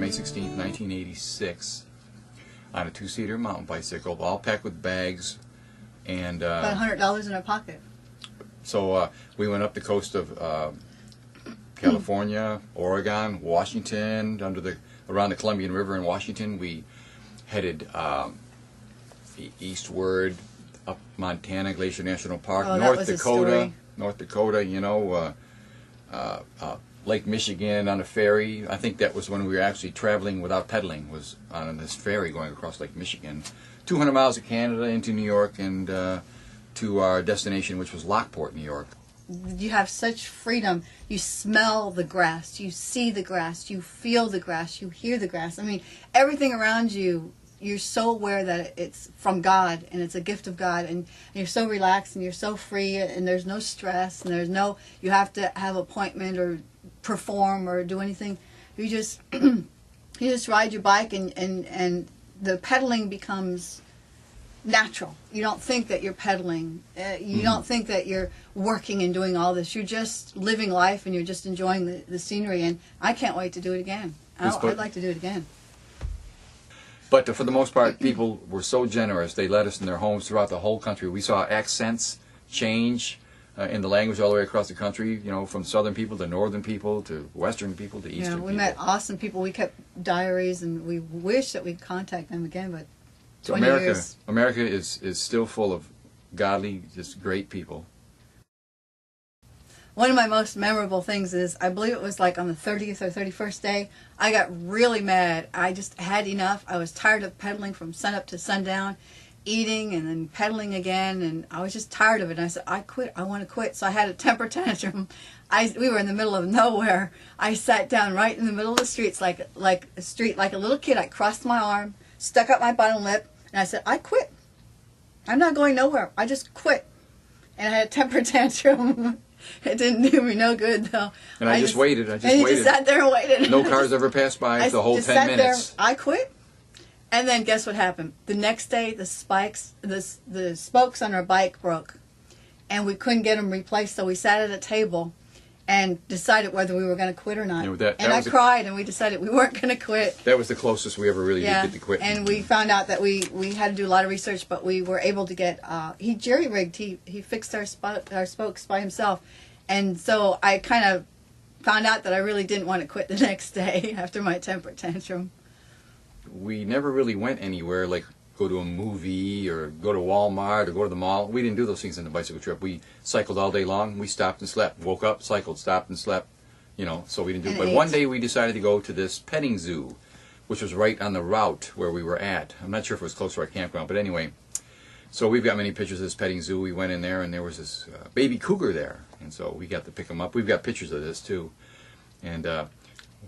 May 16th, 1986, on a two-seater mountain bicycle, all packed with bags, and about $100 in our pocket. So we went up the coast of California, Oregon, Washington, around the Columbia River in Washington. We headed eastward up Montana Glacier National Park, North Dakota, you know, Lake Michigan on a ferry. I think that was when we were actually traveling without pedaling, was on this ferry going across Lake Michigan. 200 miles of Canada into New York, and to our destination, which was Lockport, New York. You have such freedom. You smell the grass, you see the grass, you feel the grass, you hear the grass. I mean, everything around you, you're so aware that it's from God and it's a gift of God, and you're so relaxed and you're so free, and there's no stress, and there's no, you have to have an appointment or perform or do anything. You just you just ride your bike, and the pedaling becomes natural. You don't think that you're pedaling. You don't think that you're working and doing all this. You're just living life, and you're just enjoying the scenery, and I can't wait to do it again. I'd like to do it again. But for the most part, people were so generous. They let us in their homes throughout the whole country. We saw accents change in the language all the way across the country, you know, from southern people to northern people to western people to eastern people. We met awesome people. We kept diaries, and we wish that we'd contact them again, but so America is still full of godly, just great people. One of my most memorable things is, I believe it was like on the 30th or 31st day, I got really mad. I just had enough. I was tired of pedaling from sunup to sundown, eating and then pedaling again, and I was just tired of it. And I said, I quit. I want to quit. So I had a temper tantrum. We were in the middle of nowhere. I sat down right in the middle of the streets, like a little kid. I crossed my arm, stuck up my bottom lip, and I said, I quit. I'm not going nowhere. I just quit. And I had a temper tantrum. It didn't do me no good, though. And I just waited. I just sat there and waited. No cars ever passed by the whole 10 sat minutes. There, I quit. And then guess what happened? The next day, the spokes on our bike broke, and we couldn't get them replaced. So we sat at a table and decided whether we were going to quit or not. And I cried, and we decided we weren't going to quit. That was the closest we ever really did get to quit. And we found out that we had to do a lot of research, but we were able to get, he jerry-rigged, he fixed our spokes by himself. And so I kind of found out that I really didn't want to quit the next day after my temper tantrum. We never really went anywhere, like go to a movie or go to Walmart or go to the mall. We didn't do those things on the bicycle trip. We cycled all day long. We stopped and slept. Woke up, cycled, stopped and slept. You know, so we didn't do it. But one day we decided to go to this petting zoo, which was right on the route where we were at. I'm not sure if it was close to our campground, but anyway. So we've got many pictures of this petting zoo. We went in there, and there was this baby cougar there. And so we got to pick him up. We've got pictures of this, too. And it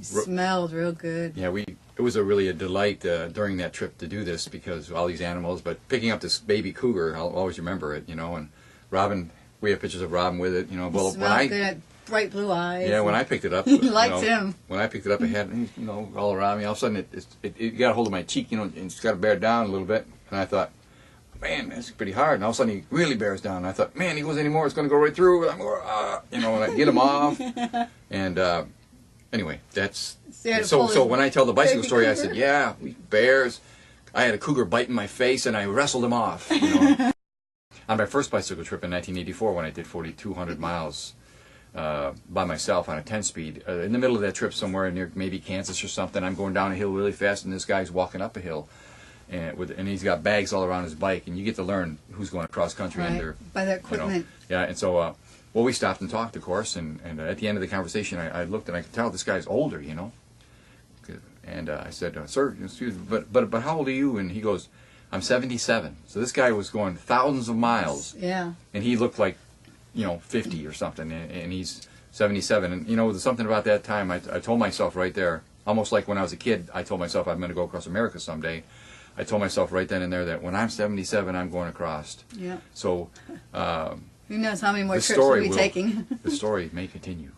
smelled real good. Yeah, it was really a delight during that trip to do this, because of all these animals. But picking up this baby cougar, I'll always remember it, you know. And Robin, we have pictures of Robin with it, you know. It smelled good, bright blue eyes. Yeah, when I picked it up, you liked him. When I picked it up, it had, you know, all around me. All of a sudden, it got a hold of my cheek, you know, and it's got to bear down a little bit. And I thought, man, that's pretty hard. And all of a sudden, he really bears down. And I thought, man, he goes anymore, it's going to go right through. And I'm going, you know, and I get him off. And anyway, that's so when I tell the bicycle story, I said, yeah, bears. I had a cougar bite in my face, and I wrestled him off. You know. On my first bicycle trip in 1984, when I did 4,200 miles by myself on a 10-speed, in the middle of that trip somewhere near maybe Kansas or something, I'm going down a hill really fast, and this guy's walking up a hill. And he's got bags all around his bike, and you get to learn who's going across country by their equipment. You know, yeah, and so well, we stopped and talked, of course, and at the end of the conversation, I looked and I could tell this guy's older, you know. And I said, "Sir, excuse me, but how old are you?" And he goes, "I'm 77." So this guy was going thousands of miles. Yeah. And he looked like, you know, 50 or something, and he's 77. And you know, there's something about that time. I told myself right there, almost like when I was a kid, I told myself I'm going to go across America someday. I told myself right then and there that when I'm 77, I'm going across. Yeah. So, who knows how many more trips we'll be taking. The story may continue.